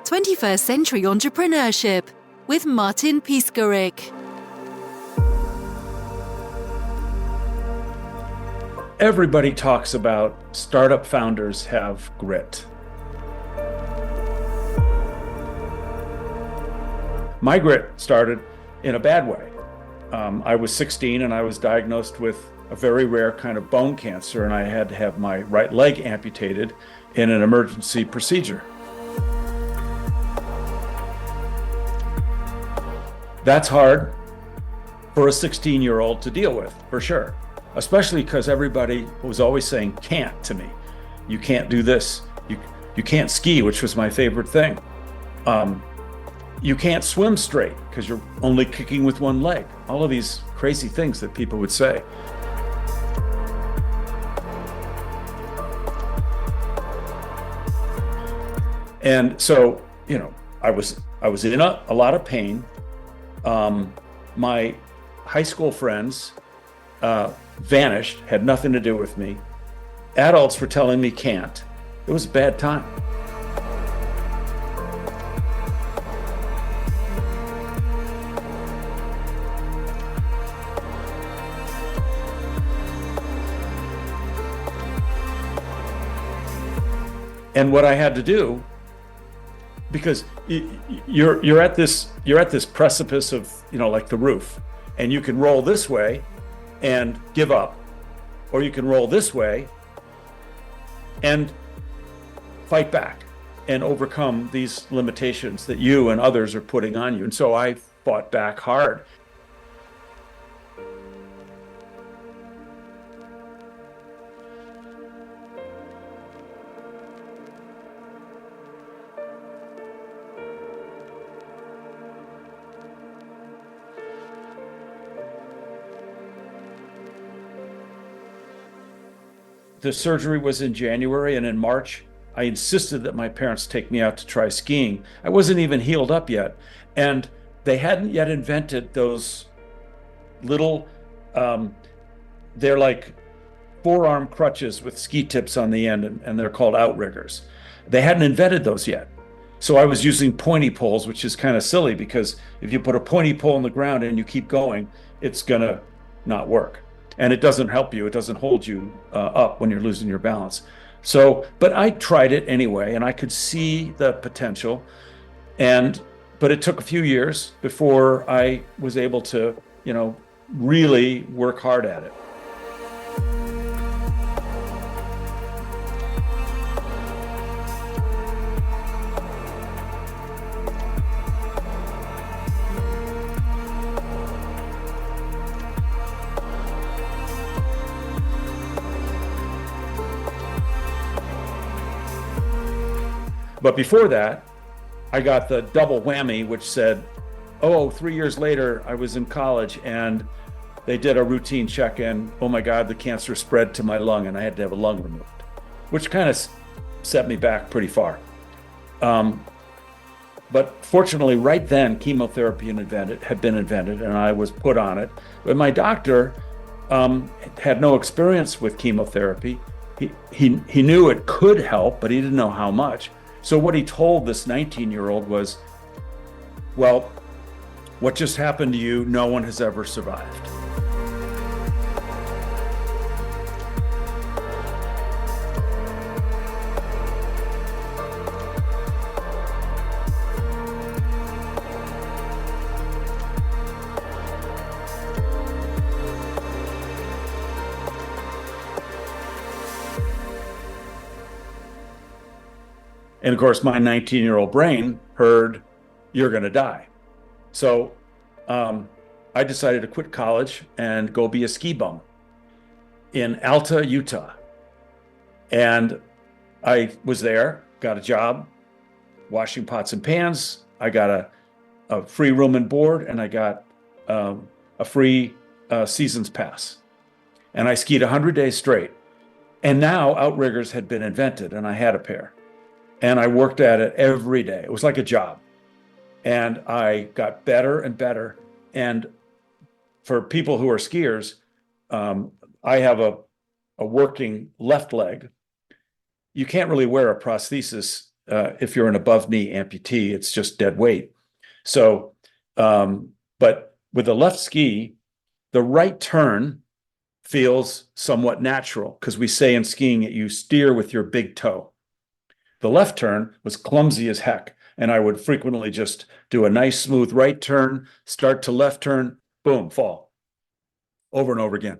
21st Century Entrepreneurship with Martin Piskarik. Everybody talks about startup founders have grit. My grit started in a bad way. I was 16 and I was diagnosed with a very rare kind of bone cancer, and I had to have my right leg amputated in an emergency procedure. That's hard for a 16-year-old to deal with, for sure, especially because everybody was always saying can't to me. You can't do this. You can't ski, which was my favorite thing. You can't swim straight because you're only kicking with one leg. All of these crazy things that people would say. And so, I was in a lot of pain. My high school friends vanished, had nothing to do with me. Adults were telling me can't. It was a bad time. And what I had to do, because you're at this precipice of, like the roof, and you can roll this way and give up, or you can roll this way and fight back and overcome these limitations that you and others are putting on you. And so I fought back hard. The surgery was in January, and in March, I insisted that my parents take me out to try skiing. I wasn't even healed up yet, and they hadn't yet invented those little, they're like forearm crutches with ski tips on the end, and they're called outriggers. They hadn't invented those yet. So I was using pointy poles, which is kind of silly because if you put a pointy pole in the ground and you keep going, it's gonna not work. And it doesn't help you. It doesn't hold you up when you're losing your balance. So, but I tried it anyway, and I could see the potential. But it took a few years before I was able to, really work hard at it. But before that, I got the double whammy, which said, 3 years later, I was in college and they did a routine check-in. Oh my God, the cancer spread to my lung and I had to have a lung removed, which kind of set me back pretty far. But fortunately, right then, chemotherapy had been invented and I was put on it. But my doctor had no experience with chemotherapy. He knew it could help, but he didn't know how much. So what he told this 19-year-old was, well, what just happened to you, no one has ever survived. And of course, my 19-year-old brain heard, you're going to die. So I decided to quit college and go be a ski bum in Alta, Utah. And I was there, got a job washing pots and pans. I got a free room and board, and I got a free season's pass. And I skied 100 days straight. And now outriggers had been invented, and I had a pair. And I worked at it every day. It was like a job. And I got better and better. And for people who are skiers, I have a working left leg. You can't really wear a prosthesis if you're an above knee amputee, it's just dead weight. So, but with the left ski, the right turn feels somewhat natural because we say in skiing that you steer with your big toe. The left turn was clumsy as heck. And I would frequently just do a nice smooth right turn, start to left turn, boom, fall over and over again.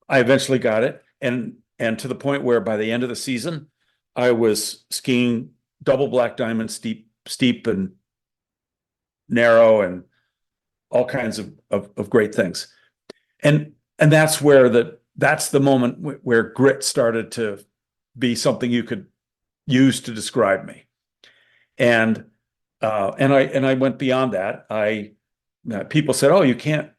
I eventually got it. And to the point where by the end of the season, I was skiing double black diamond, steep and narrow and all kinds of great things. And that's where that's the moment where grit started to be something you could use to describe me. And I went beyond that. People said, "Oh, you can't,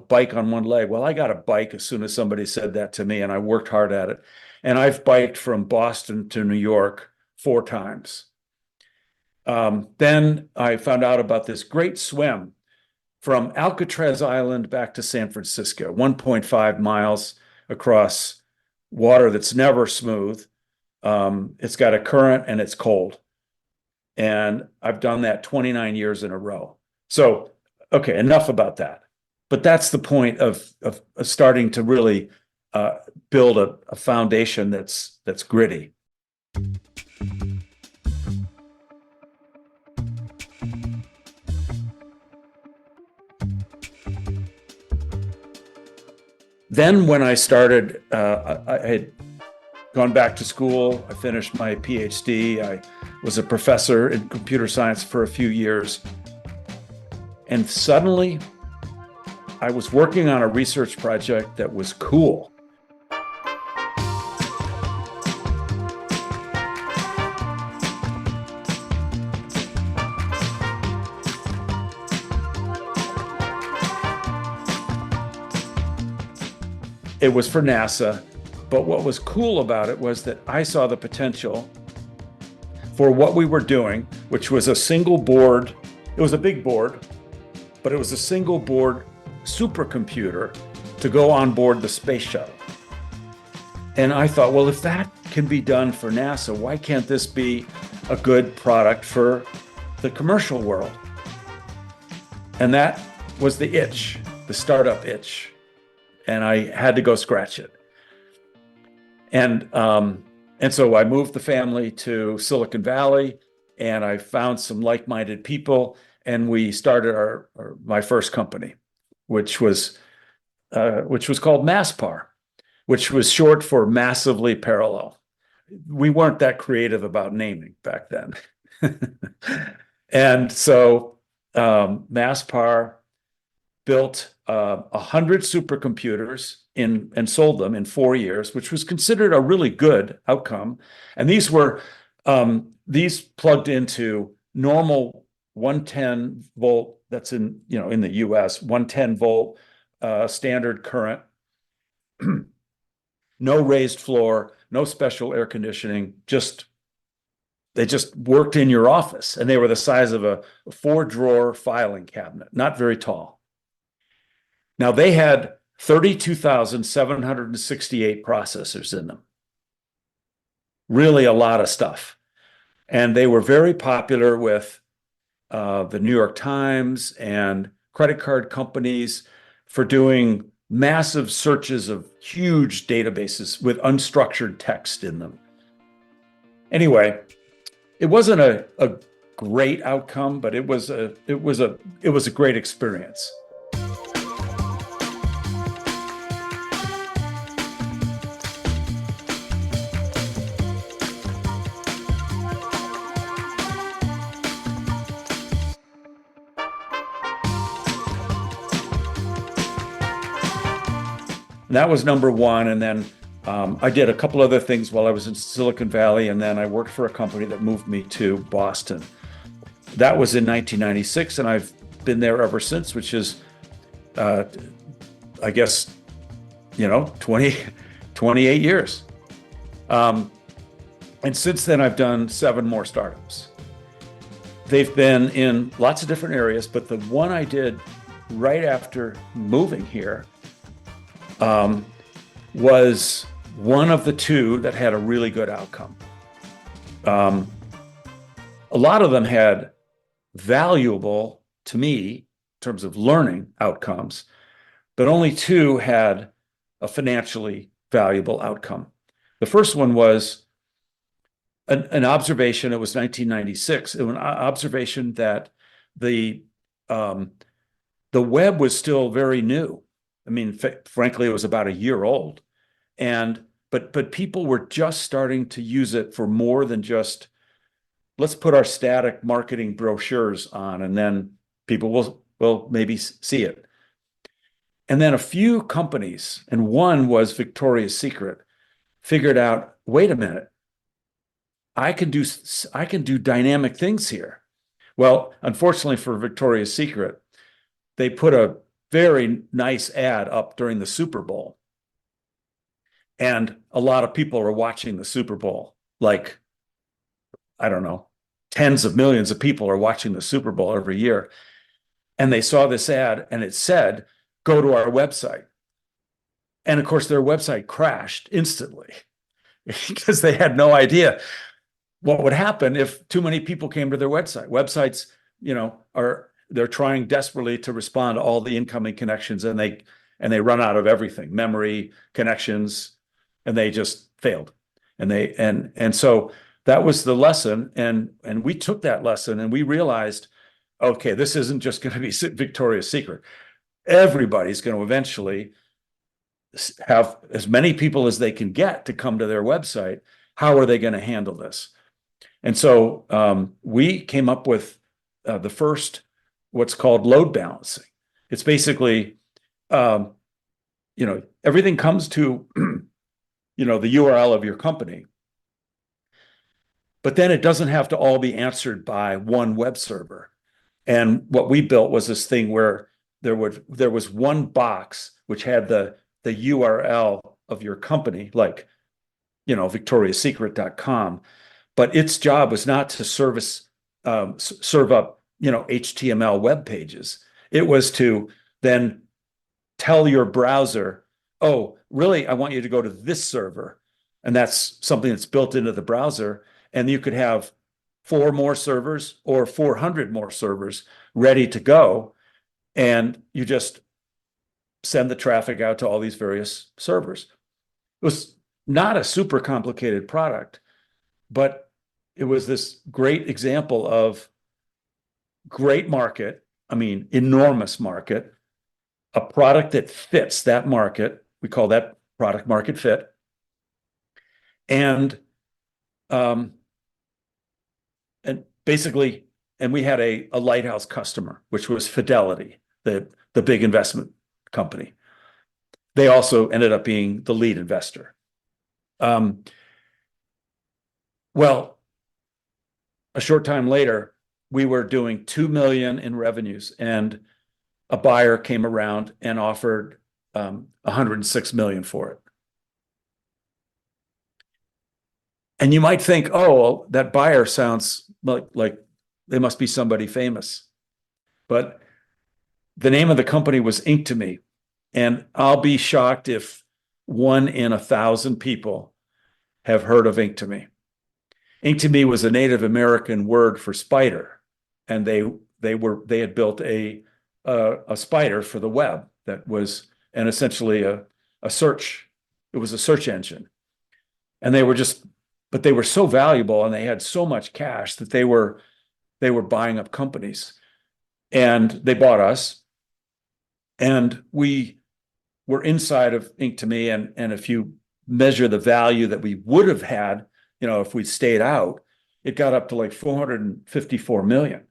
bike on one leg." Well, I got a bike as soon as somebody said that to me, and I worked hard at it. And I've biked from Boston to New York 4 times. Then I found out about this great swim from Alcatraz Island back to San Francisco, 1.5 miles across water that's never smooth. It's got a current and it's cold. And I've done that 29 years in a row. So, okay, enough about that. But that's the point of starting to really build a foundation that's gritty. Then when I started, I had gone back to school. I finished my PhD. I was a professor in computer science for a few years. And suddenly, I was working on a research project that was cool. It was for NASA, but what was cool about it was that I saw the potential for what we were doing, which was a single board. It was a big board, but it was a single board supercomputer to go on board the space shuttle. And I thought, well, if that can be done for NASA, why can't this be a good product for the commercial world? And that was the itch, the startup itch. And I had to go scratch it. And so I moved the family to Silicon Valley, and I found some like-minded people, and we started my first company, which was called MassPar, which was short for massively parallel. We weren't that creative about naming back then. And so MassPar built 100 supercomputers and sold them in 4 years, which was considered a really good outcome. And these plugged into normal 110 volt, that's in the US, 110 volt standard current, no raised floor, no special air conditioning, they just worked in your office, and they were the size of a 4-drawer filing cabinet, not very tall. Now, they had 32,768 processors in them. Really a lot of stuff. And they were very popular with the New York Times and credit card companies for doing massive searches of huge databases with unstructured text in them. Anyway, it wasn't a great outcome, but it was a great experience. That was number one. And then I did a couple other things while I was in Silicon Valley. And then I worked for a company that moved me to Boston. That was in 1996. And I've been there ever since, which is, I guess, 28 years. And since then, I've done 7 more startups. They've been in lots of different areas, but the one I did right after moving here was one of the 2 that had a really good outcome. A lot of them had valuable, to me, in terms of learning outcomes, but only two had a financially valuable outcome. The first one was an observation. It was 1996. It was an observation that the um, the web was still very new. I mean, frankly, it was about a year old, and but people were just starting to use it for more than just let's put our static marketing brochures on, and then people will maybe see it. And then a few companies, and one was Victoria's Secret, figured out, wait a minute, I can do dynamic things here. Well, unfortunately for Victoria's Secret, they put a very nice ad up during the Super Bowl. And a lot of people are watching the Super Bowl. Like, I don't know, tens of millions of people are watching the Super Bowl every year. And they saw this ad and it said, go to our website. And of course, their website crashed instantly because they had no idea what would happen if too many people came to their website. Websites, they're trying desperately to respond to all the incoming connections, and they run out of everything, memory, connections, and they just failed. And so that was the lesson, and we took that lesson and we realized, okay, this isn't just going to be Victoria's Secret. Everybody's going to eventually have as many people as they can get to come to their website. How are they going to handle this? And so we came up with the first, what's called load balancing. It's basically, everything comes to, the URL of your company, but then it doesn't have to all be answered by one web server. And what we built was this thing where there was one box which had the URL of your company, like, victoriassecret.com. But its job was not to serve up, HTML web pages. It was to then tell your browser, oh, really, I want you to go to this server. And that's something that's built into the browser. And you could have 4 more servers or 400 more servers ready to go. And you just send the traffic out to all these various servers. It was not a super complicated product, but it was this great example of great market, enormous market, a product that fits that market. We call that product market fit. And basically, we had a lighthouse customer, which was Fidelity, the big investment company. They also ended up being the lead investor. Well, a short time later, we were doing $2 million in revenues, and a buyer came around and offered $106 million for it. And you might think, oh, well, that buyer sounds like they must be somebody famous. But the name of the company was Ink2Me. And I'll be shocked if 1 in 1,000 people have heard of Ink2Me. Ink2Me was a Native American word for spider, and they had built a spider for the web that was essentially a search. It was a search engine, and they were so valuable, and they had so much cash that they were buying up companies, and they bought us, and we were inside of Ink2Me, and if you measure the value that we would have had, if we stayed out, it got up to like 454 million.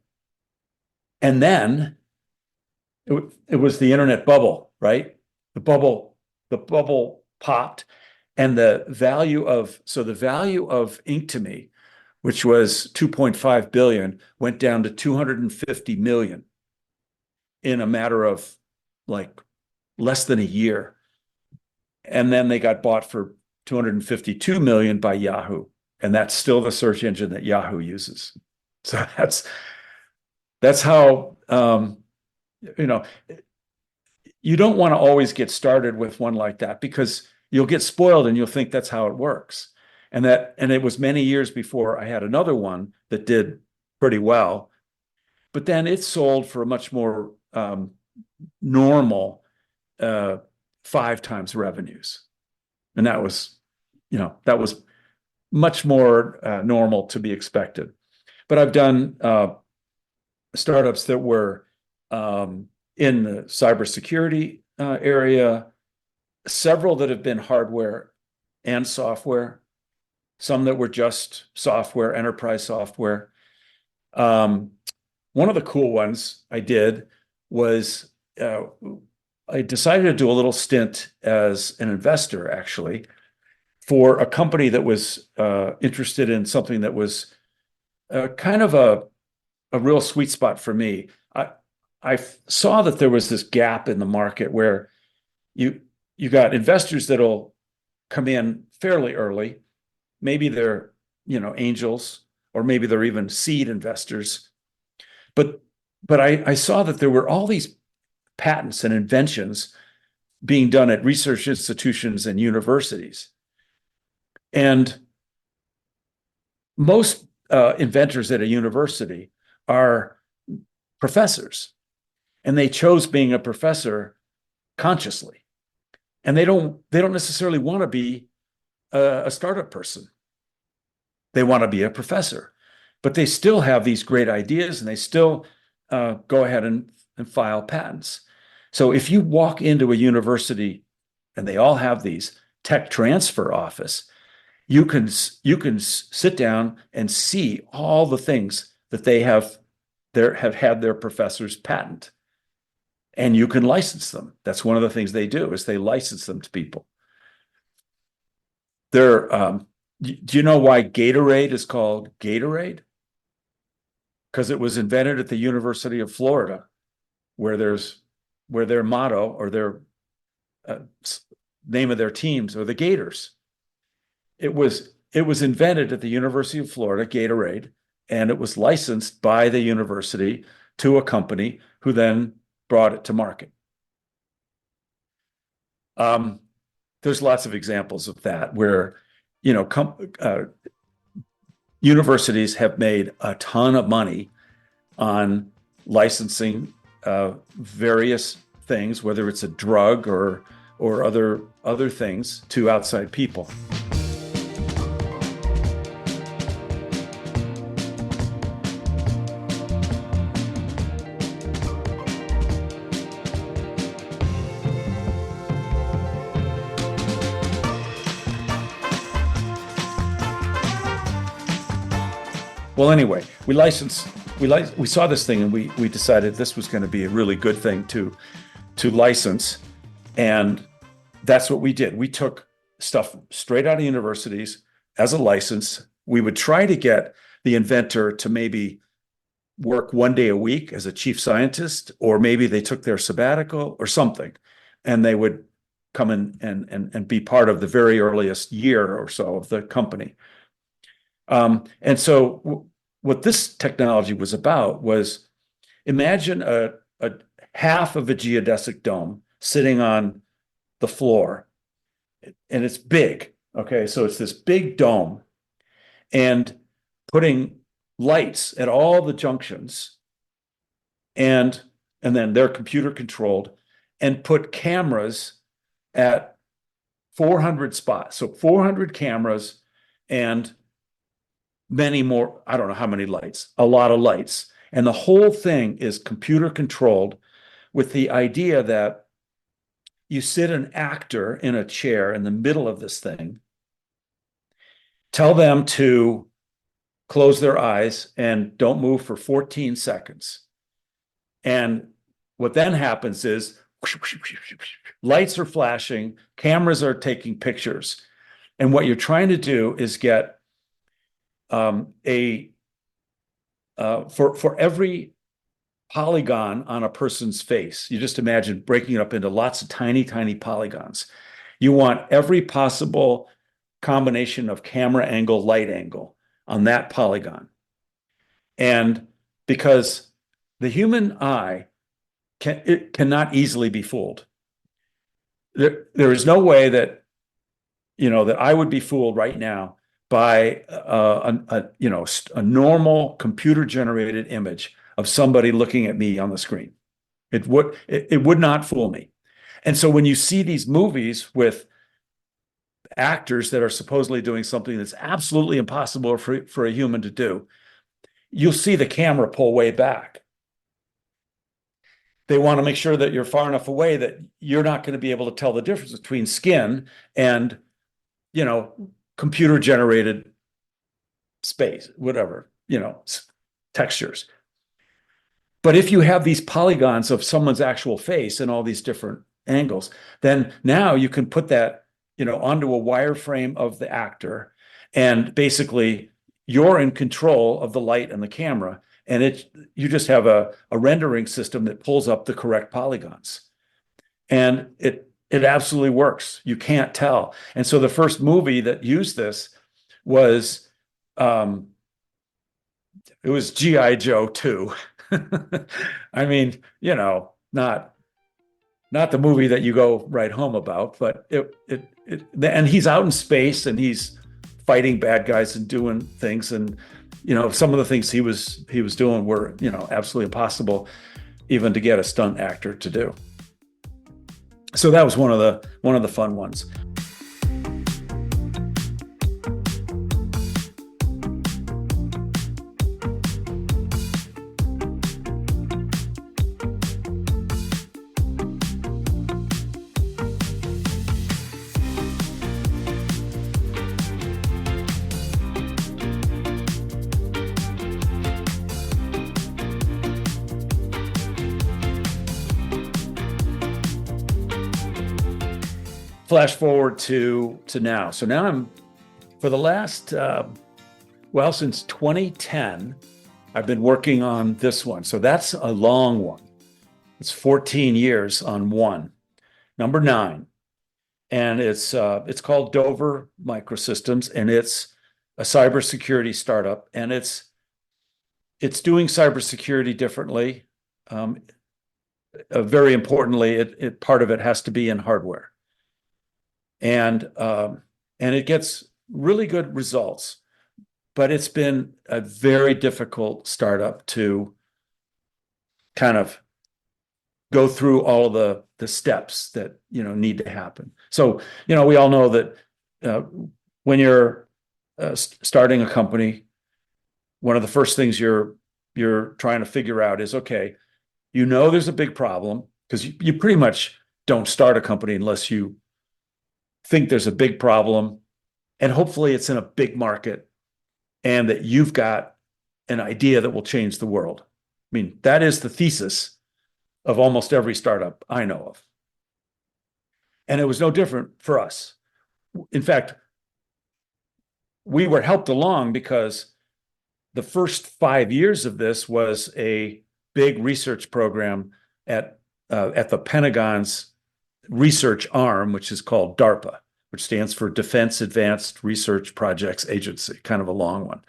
And then it was the internet bubble, right? The bubble popped, and the value of Ink2Me, which was 2.5 billion, went down to 250 million in a matter of like less than a year. And then they got bought for 252 million by Yahoo. And that's still the search engine that Yahoo uses. So that's how, you don't want to always get started with one like that, because you'll get spoiled and you'll think that's how it works. And it was many years before I had another one that did pretty well. But then it sold for a much more normal 5 times revenues. And that was much more normal to be expected. But I've done startups that were in the cybersecurity area, several that have been hardware and software, some that were just software, enterprise software. One of the cool ones I did was I decided to do a little stint as an investor, actually, for a company that was interested in something that was kind of a real sweet spot for me. I saw that there was this gap in the market where you got investors that'll come in fairly early. Maybe they're, angels, or maybe they're even seed investors. But I saw that there were all these patents and inventions being done at research institutions and universities. And most inventors at a university are professors, and they chose being a professor consciously. And they don't necessarily want to be a startup person. They want to be a professor, but they still have these great ideas, and they still go ahead and file patents. So if you walk into a university and they all have these tech transfer office, you can sit down and see all the things that they have had their professors patent, and you can license them. That's one of the things they do, is they license them to people. Do you know why Gatorade is called Gatorade? Because it was invented at the University of Florida, where their motto, or their name of their teams, are the Gators. It was invented at the University of Florida, Gatorade, and it was licensed by the university to a company who then brought it to market. There's lots of examples of that where, universities have made a ton of money on licensing various things, whether it's a drug or other things, to outside people. Well, anyway, we saw this thing, and we decided this was going to be a really good thing to license, and that's what we did. We took stuff straight out of universities as a license. We would try to get the inventor to maybe work 1 day a week as a chief scientist, or maybe they took their sabbatical or something, and they would come in and be part of the very earliest year or so of the company. And so what this technology was about was, imagine a half of a geodesic dome sitting on the floor, and it's big. Okay, so it's this big dome, and putting lights at all the junctions, and then they're computer controlled, and put cameras at 400 spots. So 400 cameras and many more, I don't know how many lights, a lot of lights. And the whole thing is computer controlled, with the idea that you sit an actor in a chair in the middle of this thing, tell them to close their eyes and don't move for 14 seconds. And what then happens is lights are flashing, cameras are taking pictures. And what you're trying to do is get for every polygon on a person's face, you just imagine breaking it up into lots of tiny polygons. You want every possible combination of camera angle, light angle on that polygon. And because the human eye cannot easily be fooled. There is no way that I would be fooled right now by a normal computer generated image of somebody looking at me on the screen. It would not fool me. And so when you see these movies with actors that are supposedly doing something that's absolutely impossible for a human to do, you'll see the camera pull way back. They want to make sure that you're far enough away that you're not going to be able to tell the difference between skin and, computer generated space, whatever, textures. But if you have these polygons of someone's actual face in all these different angles, then now you can put that, onto a wireframe of the actor, and basically you're in control of the light and the camera, and you just have a rendering system that pulls up the correct polygons, and it absolutely works. You can't tell. And so the first movie that used this was it was G.I. Joe 2. I mean, not the movie that you go right home about, but and he's out in space and he's fighting bad guys and doing things, and some of the things he was doing were absolutely impossible even to get a stunt actor to do. So that was one of the fun ones. Flash forward to now. So now I'm, for the last, since 2010, I've been working on this one. So that's a long one. It's 14 years on one, number 9. And it's called Dover Microsystems, and it's a cybersecurity startup, and it's doing cybersecurity differently. Very importantly, part of it has to be in hardware. And it gets really good results, but it's been a very difficult startup to kind of go through all of the steps that need to happen. So we all know that when you're starting a company, one of the first things you're trying to figure out is, okay, there's a big problem, because you pretty much don't start a company unless you think there's a big problem, and hopefully it's in a big market, and that you've got an idea that will change the world. I mean, that is the thesis of almost every startup I know of. And it was no different for us. In fact, we were helped along because the first 5 years of this was a big research program at the Pentagon's research arm, which is called DARPA, which stands for Defense Advanced Research Projects Agency, kind of a long one.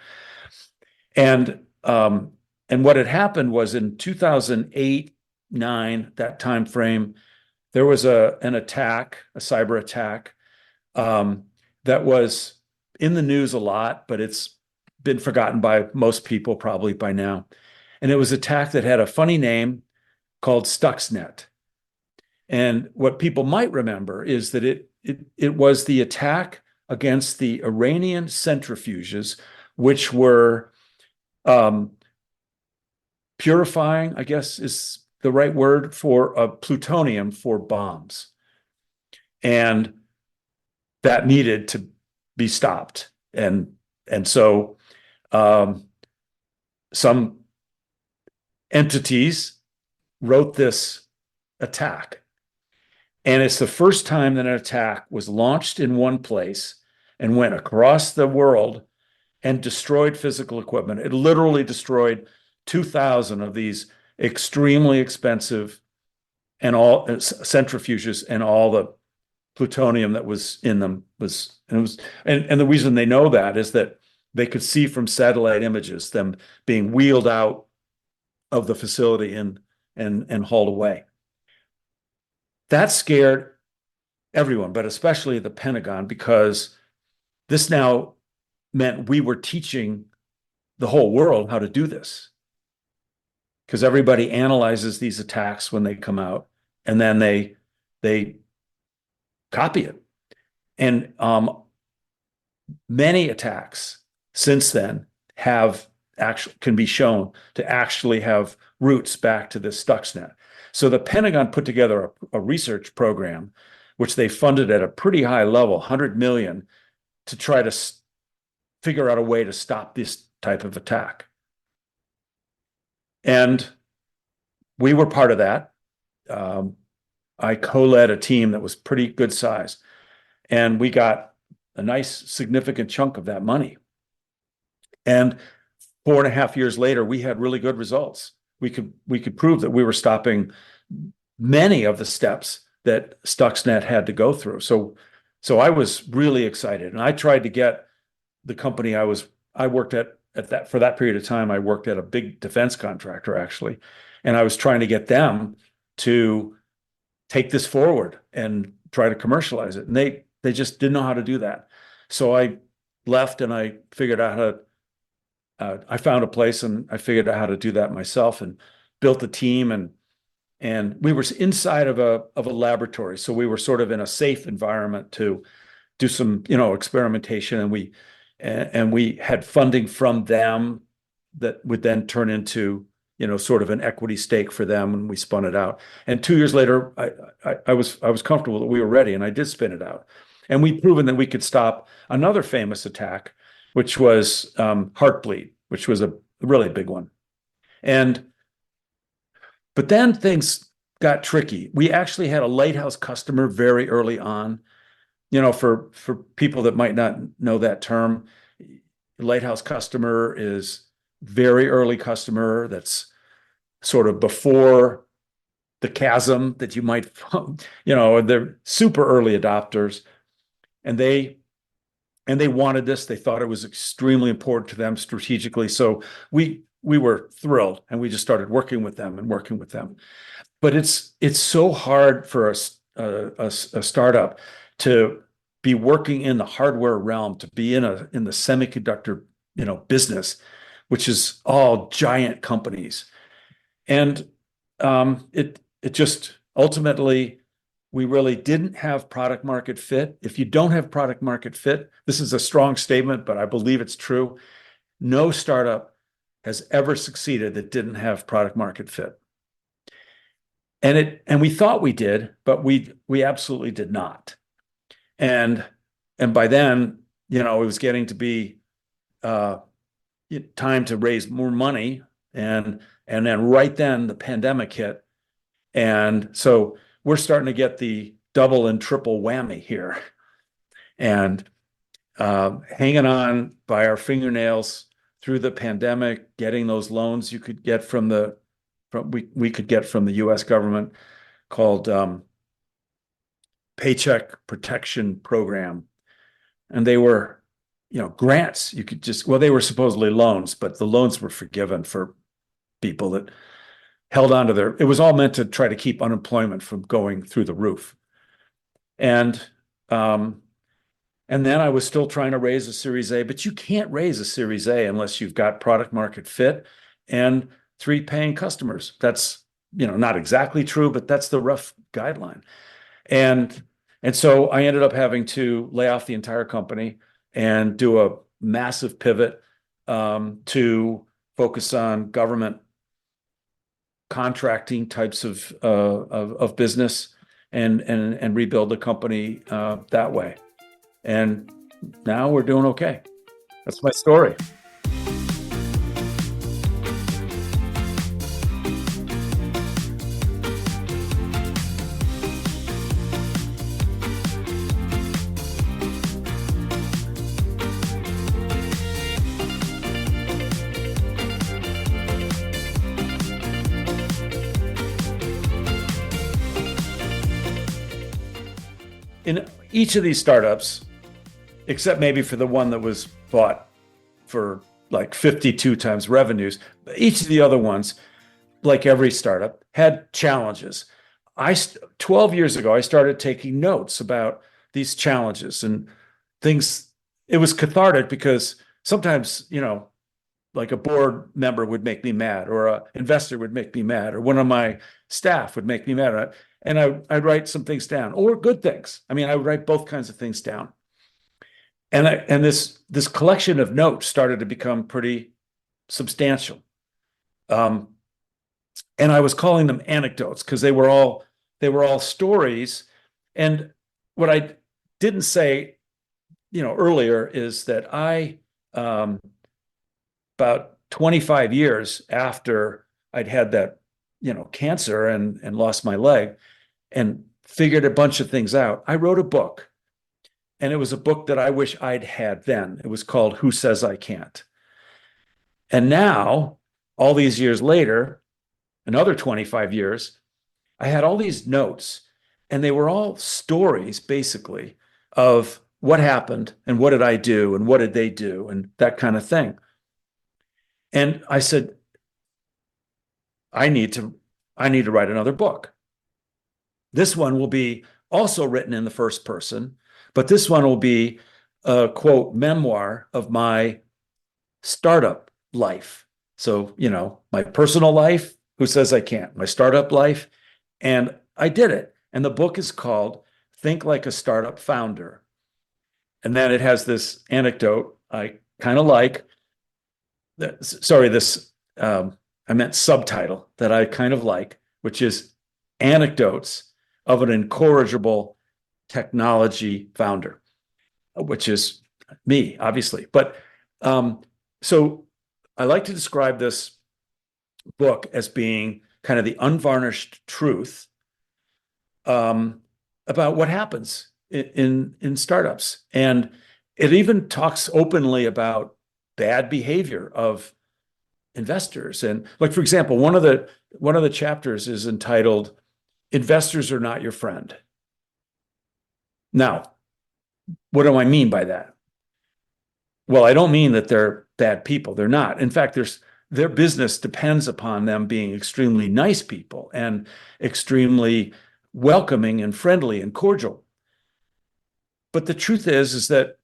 And what had happened was in 2008-9, that time frame, there was an attack, a cyber attack, that was in the news a lot, but it's been forgotten by most people probably by now. And it was an attack that had a funny name called Stuxnet. And what people might remember is that it was the attack against the Iranian centrifuges, which were purifying, I guess is the right word, for plutonium for bombs. And that needed to be stopped. And so some entities wrote this attack. And it's the first time that an attack was launched in one place and went across the world and destroyed physical equipment. It literally destroyed 2,000 of these extremely expensive and all centrifuges, and all the plutonium that was in them and the reason they know that is that they could see from satellite images them being wheeled out of the facility and hauled away. That scared everyone, but especially the Pentagon, because this now meant we were teaching the whole world how to do this, because everybody analyzes these attacks when they come out, and then they copy it. And many attacks since then can be shown to actually have roots back to this Stuxnet. So the Pentagon put together a research program, which they funded at a pretty high level, 100 million, to try to figure out a way to stop this type of attack. And we were part of that. I co-led a team that was pretty good size, and we got a nice significant chunk of that money. And 4.5 years later, we had really good results. We could prove that we were stopping many of the steps that Stuxnet had to go through. So I was really excited, and I tried to get the company I worked at that for that period of time. I worked at a big defense contractor, actually, and I was trying to get them to take this forward and try to commercialize it. And they just didn't know how to do that. So I left, and I figured out how to, I found a place, and I figured out how to do that myself, and built a team, and we were inside of a laboratory. So we were sort of in a safe environment to do some, experimentation, and we had funding from them that would then turn into, sort of an equity stake for them, and we spun it out. And 2 years later, I was comfortable that we were ready, and I did spin it out. And we've proven that we could stop another famous attack, which was Heartbleed, which was a really big one. But then things got tricky. We actually had a lighthouse customer very early on. For people that might not know that term, lighthouse customer is very early customer that's sort of before the chasm that you might, they're super early adopters, and they wanted this. They thought it was extremely important to them strategically. So we were thrilled, and we just started working with them. But it's so hard for a startup to be working in the hardware realm, to be in the semiconductor, business, which is all giant companies. And it just ultimately, we really didn't have product market fit. If you don't have product market fit, this is a strong statement, but I believe it's true. No startup has ever succeeded that didn't have product market fit. And we thought we did, but we absolutely did not. And by then, it was getting to be time to raise more money, and then right then the pandemic hit, and so we're starting to get the double and triple whammy here, and hanging on by our fingernails through the pandemic, getting those loans you could get we could get from the U.S. government, called Paycheck Protection Program. And they were, grants. You could they were supposedly loans, but the loans were forgiven for people that held on to it was all meant to try to keep unemployment from going through the roof. And then I was still trying to raise a Series A, but you can't raise a Series A unless you've got product market fit and 3 paying customers. That's, not exactly true, but that's the rough guideline. And so I ended up having to lay off the entire company and do a massive pivot to focus on government contracting types of business, and rebuild the company that way. And now we're doing okay. That's my story. In each of these startups, except maybe for the one that was bought for like 52 times revenues, each of the other ones, like every startup, had challenges. 12 years ago, I started taking notes about these challenges and things it was cathartic because sometimes, like a board member would make me mad, or an investor would make me mad, or one of my staff would make me mad. And I'd write some things down, or good things. I mean, I would write both kinds of things down. And this collection of notes started to become pretty substantial. And I was calling them anecdotes because they were all stories. And what I didn't say, earlier is that I about 25 years after I'd had that, cancer and lost my leg and figured a bunch of things out, I wrote a book. And it was a book that I wish I'd had then. It was called Who Says I Can't? And now, all these years later, another 25 years, I had all these notes, and they were all stories, basically, of what happened and what did I do and what did they do and that kind of thing. And I said, I need to write another book. This one will be also written in the first person, but this one will be a, quote, memoir of my startup life. So, my personal life, Who Says I Can't? My startup life, and I did it. And the book is called Think Like a Startup Founder. And then it has this anecdote I kind of like. I meant subtitle that I kind of like, which is Anecdotes of an Incorrigible Technology Founder, which is me, obviously. But so I like to describe this book as being kind of the unvarnished truth about what happens in startups. And it even talks openly about bad behavior of investors. And like, for example, one of the chapters is entitled Investors Are Not Your Friend. Now, what do I mean by that? Well, I don't mean that they're bad people. They're not. In fact, their business depends upon them being extremely nice people and extremely welcoming and friendly and cordial. But the truth is that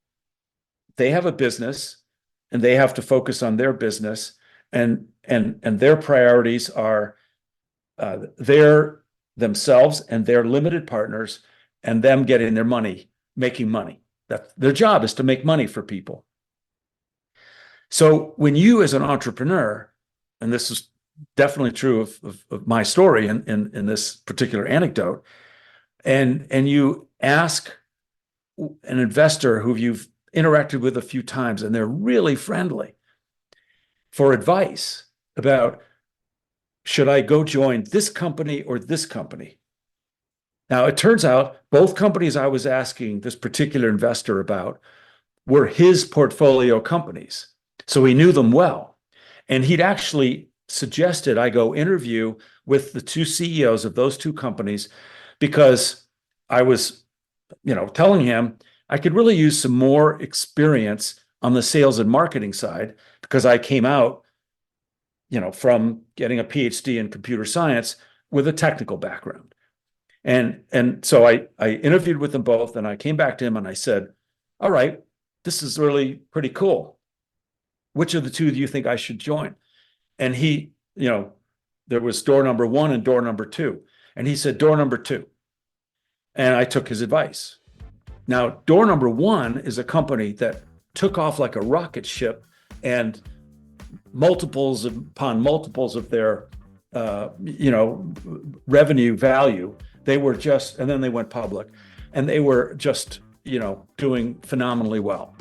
they have a business and they have to focus on their business, and their priorities are their themselves and their limited partners and them getting their money, making money. Their job is to make money for people. So when you, as an entrepreneur, and this is definitely true of my story in this particular anecdote, and you ask an investor who you've interacted with a few times and they're really friendly for advice about, should I go join this company or this company? Now, it turns out both companies I was asking this particular investor about were his portfolio companies. So he knew them well. And he'd actually suggested I go interview with the two CEOs of those two companies because I was, telling him I could really use some more experience on the sales and marketing side because I came out, from getting a PhD in computer science with a technical background. And so I interviewed with them both, and I came back to him and I said, all right, this is really pretty cool. Which of the two do you think I should join? And he, there was door number one and door number two. And he said, door number two. And I took his advice. Now, door number one is a company that took off like a rocket ship, and multiples upon multiples of their, revenue value. They were just, and then they went public, and they were just, doing phenomenally well.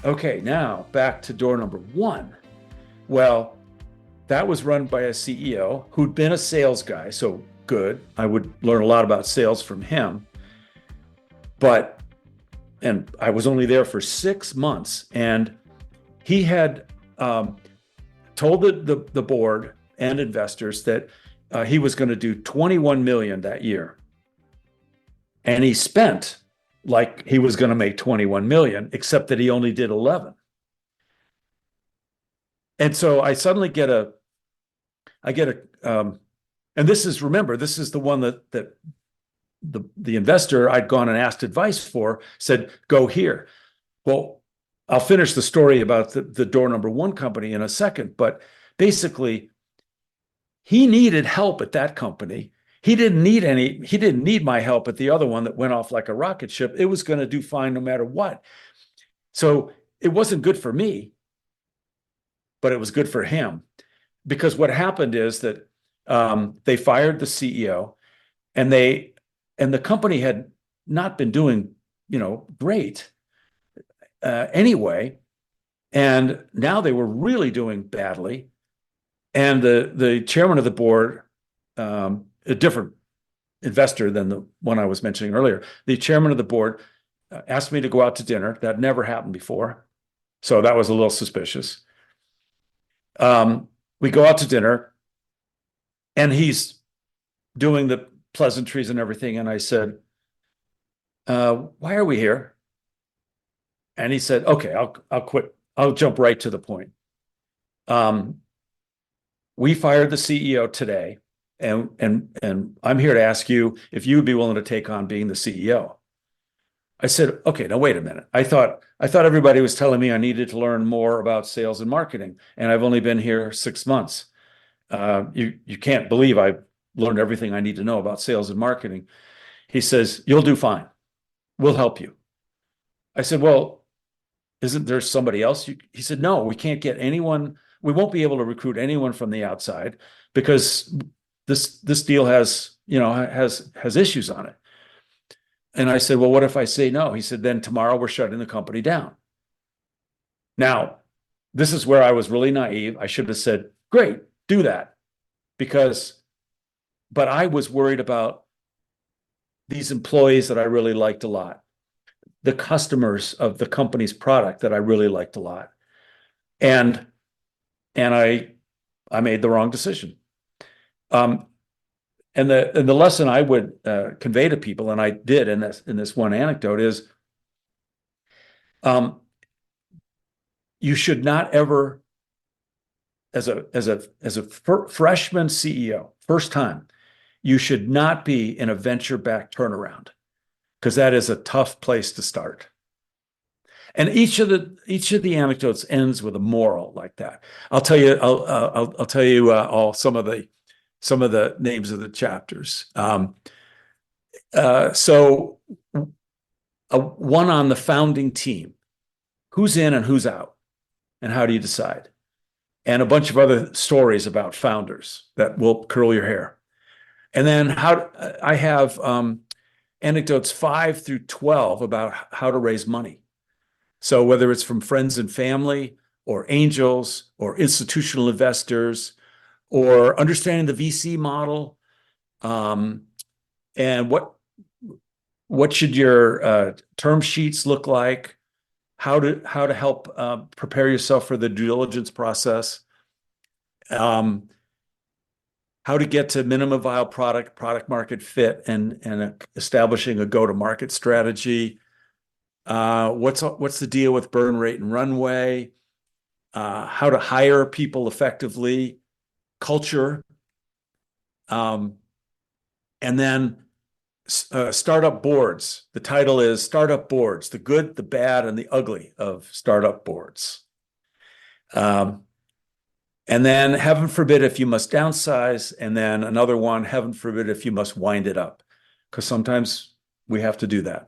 Okay, now back to door number one. Well, that was run by a CEO who'd been a sales guy, so good. I would learn a lot about sales from him. And I was only there for 6 months, and he had told the board and investors that he was going to do 21 million that year. And he spent like he was going to make 21 million, except that he only did 11. And so I suddenly I get a, and this is, remember, this is the one that the investor I'd gone and asked advice for said, go here. Well, I'll finish the story about the door number one company in a second, but basically he needed help at that company. He didn't need my help at the other one that went off like a rocket ship. It was going to do fine no matter what. So it wasn't good for me, but it was good for him, because what happened is that they fired the CEO, and the company had not been doing, great anyway, and now they were really doing badly. And the chairman of the board, a different investor than the one I was mentioning earlier, the chairman of the board asked me to go out to dinner. That never happened before, so that was a little suspicious. We go out to dinner, and he's doing the pleasantries and everything. And I said, why are we here? And he said, okay, I'll quit. I'll jump right to the point. We fired the CEO today, and I'm here to ask you if you would be willing to take on being the CEO. I said, okay, now wait a minute. I thought everybody was telling me I needed to learn more about sales and marketing, and I've only been here 6 months. You can't believe I've learned everything I need to know about sales and marketing. He says, you'll do fine. We'll help you. I said, well, isn't there somebody else? He said, no, we can't get anyone. We won't be able to recruit anyone from the outside because this deal has issues on it. And I said, well, what if I say no? He said, then tomorrow we're shutting the company down. Now, this is where I was really naive. I should have said, great, do that. But I was worried about these employees that I really liked a lot, the customers of the company's product that I really liked a lot. And I made the wrong decision. And the lesson I would convey to people, and I did in this one anecdote, is you should not ever, as a freshman CEO, first time, you should not be in a venture-backed turnaround, because that is a tough place to start. And each of the anecdotes ends with a moral like that. I'll tell you all some of the names of the chapters. So one on the founding team, who's in and who's out, and how do you decide? And a bunch of other stories about founders that will curl your hair. And then I have anecdotes 5 through 12 about how to raise money. So whether it's from friends and family, or angels, or institutional investors, or understanding the VC model, and what should your term sheets look like, how to help prepare yourself for the due diligence process, how to get to minimum viable product market fit, and establishing a go-to-market strategy. What's the deal with burn rate and runway? How to hire people effectively, culture, and then startup boards. The title is Startup Boards: The Good, the Bad, and the Ugly of Startup Boards. And then, heaven forbid if you must downsize, and then another one, heaven forbid if you must wind it up, because sometimes we have to do that.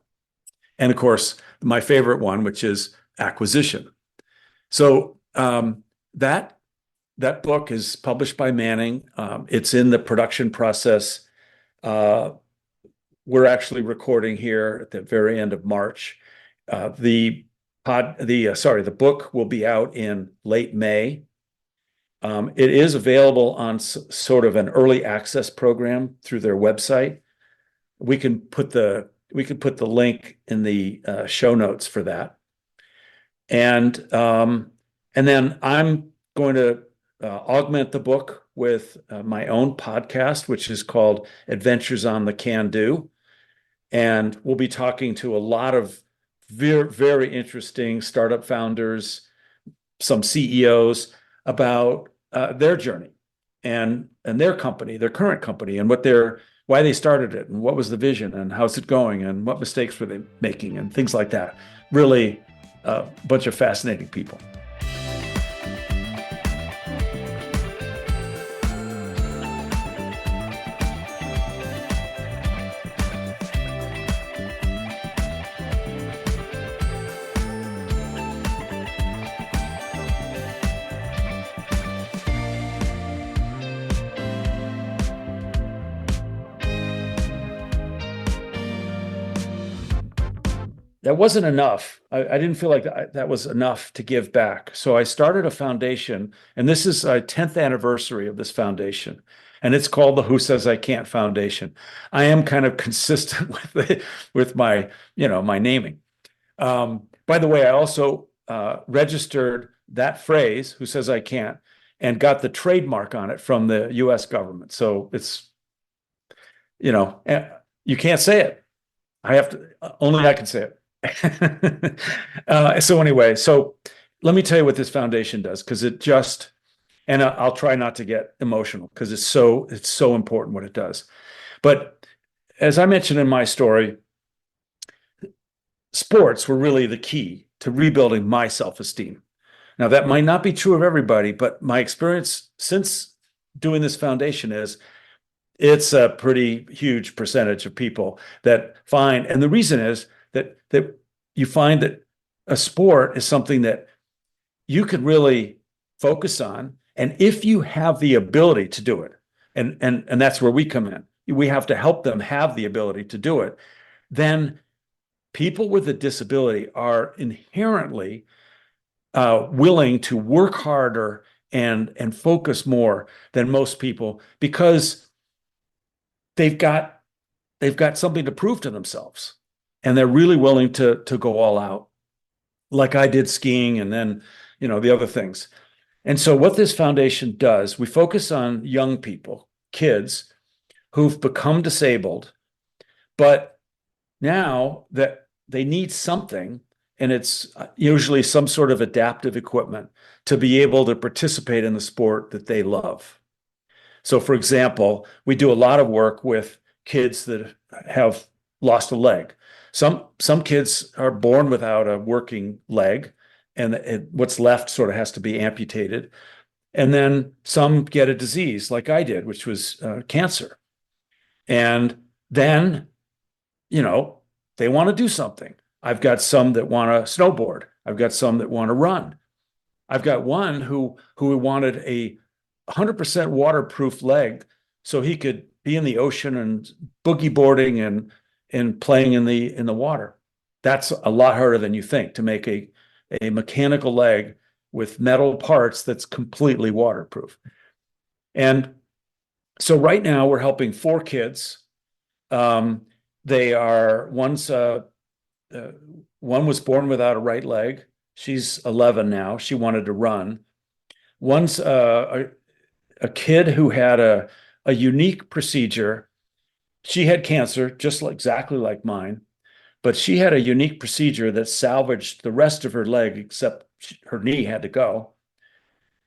And of course, my favorite one, which is acquisition. So that book is published by Manning. It's in the production process. We're actually recording here at the very end of March. The book will be out in late May. It is available on sort of an early access program through their website. We can put the link in the show notes for that. And then I'm going to augment the book with my own podcast, which is called Adventures on the Can Do. And we'll be talking to a lot of very, very interesting startup founders, some CEOs about their journey and their company, their current company, and why they started it, and what was the vision, and how's it going, and what mistakes were they making, and things like that. Really, a bunch of fascinating people. That wasn't enough. I didn't feel like that was enough to give back. So I started a foundation, and this is a 10th anniversary of this foundation. And it's called the Who Says I Can't Foundation. I am kind of consistent with my, my naming. By the way, I also registered that phrase, Who Says I Can't, and got the trademark on it from the US government. So it's, you can't say it. Only I can say it. So anyway, let me tell you what this foundation does, because and I'll try not to get emotional because it's so important what it does. But as I mentioned in my story, sports were really the key to rebuilding my self-esteem. Now, that might not be true of everybody, but my experience since doing this foundation is it's a pretty huge percentage of people that find, and the reason is that you find that a sport is something that you can really focus on, and if you have the ability to do it, and that's where we come in, we have to help them have the ability to do it, then people with a disability are inherently willing to work harder and focus more than most people, because they've got something to prove to themselves, and they're really willing to go all out, like I did skiing, and then the other things. And so what this foundation does, we focus on young people, kids who've become disabled, but now that they need something, and it's usually some sort of adaptive equipment to be able to participate in the sport that they love. So, for example, we do a lot of work with kids that have lost a leg. Some kids are born without a working leg, and what's left sort of has to be amputated. And then some get a disease like I did, which was cancer. And then, they want to do something. I've got some that want to snowboard. I've got some that want to run. I've got one who wanted a 100% waterproof leg so he could be in the ocean and boogie boarding and playing in the water. That's a lot harder than you think, to make a mechanical leg with metal parts that's completely waterproof. And so right now we're helping 4 kids. They are one was born without a right leg. She's 11 now. She wanted to run. One's a kid who had a unique procedure. She had cancer, exactly like mine, but she had a unique procedure that salvaged the rest of her leg, except her knee had to go.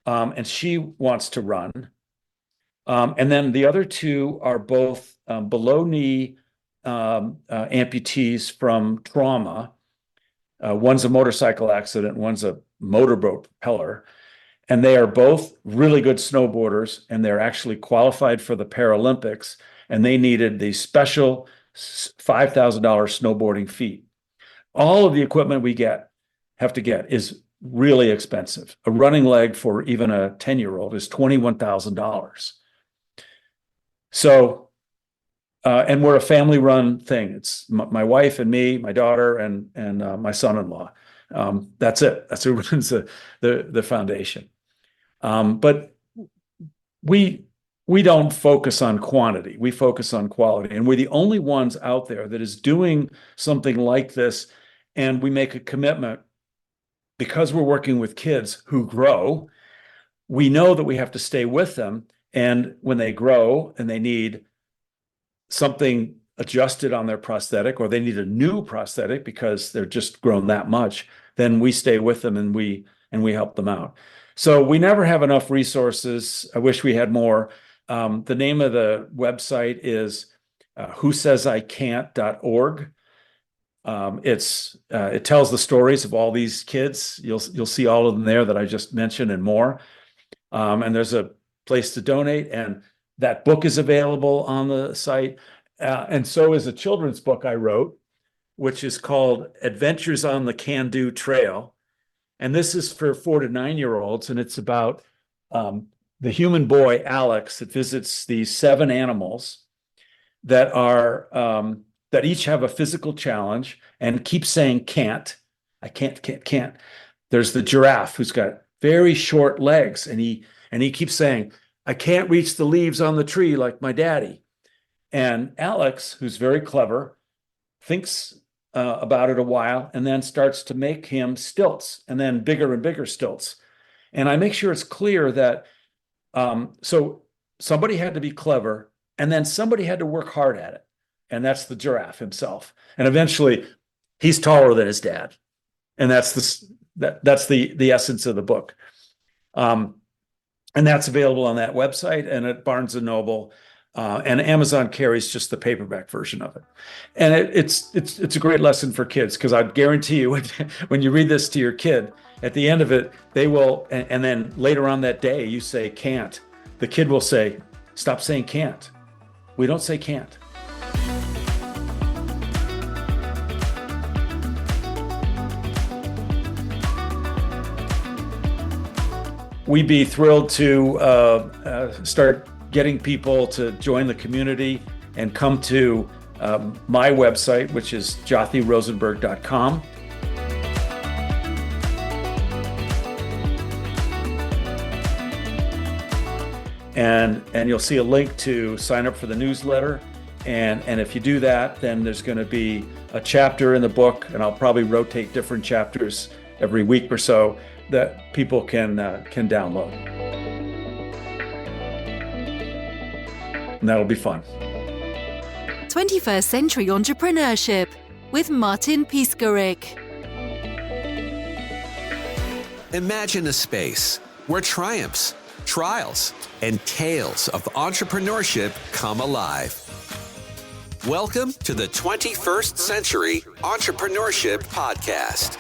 And she wants to run. And then the other 2 are both below knee amputees from trauma. One's a motorcycle accident, one's a motorboat propeller. And they are both really good snowboarders, and they're actually qualified for the Paralympics, and they needed the special $5,000 snowboarding feet. All of the equipment we have to get is really expensive. A running leg for even a 10-year-old is $21,000. So, and we're a family-run thing. It's my wife and me, my daughter, and my son-in-law. That's it. That's who runs the foundation. But we don't focus on quantity. We focus on quality, and we're the only ones out there that is doing something like this. And we make a commitment, because we're working with kids who grow. We know that we have to stay with them, and when they grow and they need something adjusted on their prosthetic, or they need a new prosthetic because they're just grown that much, then we stay with them and we help them out. So we never have enough resources. I wish we had more. The name of the website is whosaysIcan't.org. It tells the stories of all these kids. You'll see all of them there that I just mentioned and more. And there's a place to donate, and that book is available on the site. And so is a children's book I wrote, which is called Adventures on the Can-Do Trail. And this is for 4 to 9-year-olds, and it's about the human boy, Alex, that visits these 7 animals that are that each have a physical challenge and keep saying can't. I can't. There's the giraffe who's got very short legs, and he keeps saying, I can't reach the leaves on the tree like my daddy. And Alex, who's very clever, thinks about it a while and then starts to make him stilts, and then bigger and bigger stilts. And I make sure it's clear that so somebody had to be clever, and then somebody had to work hard at it. And that's the giraffe himself. And eventually he's taller than his dad. And that's the essence of the book. And that's available on that website and at Barnes and Noble. And Amazon carries just the paperback version of it. And it's a great lesson for kids, because I guarantee you when you read this to your kid, at the end of it, they will, and then later on that day, you say can't. The kid will say, stop saying can't. We don't say can't. We'd be thrilled to start getting people to join the community and come to my website, which is jothyrosenberg.com. And you'll see a link to sign up for the newsletter. And if you do that, then there's going to be a chapter in the book, and I'll probably rotate different chapters every week or so that people can download. And that'll be fun. 21st Century Entrepreneurship with Martin Piskarik. Imagine a space where triumphs, trials, and tales of entrepreneurship come alive. Welcome to the 21st Century Entrepreneurship Podcast,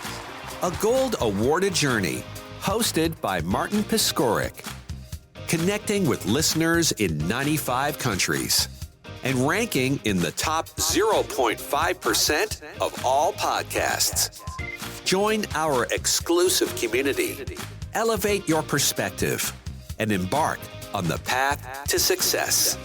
a gold awarded journey hosted by Martin Piskarik, connecting with listeners in 95 countries and ranking in the top 0.5% of all podcasts. Join our exclusive community, elevate your perspective, and embark on the path to success.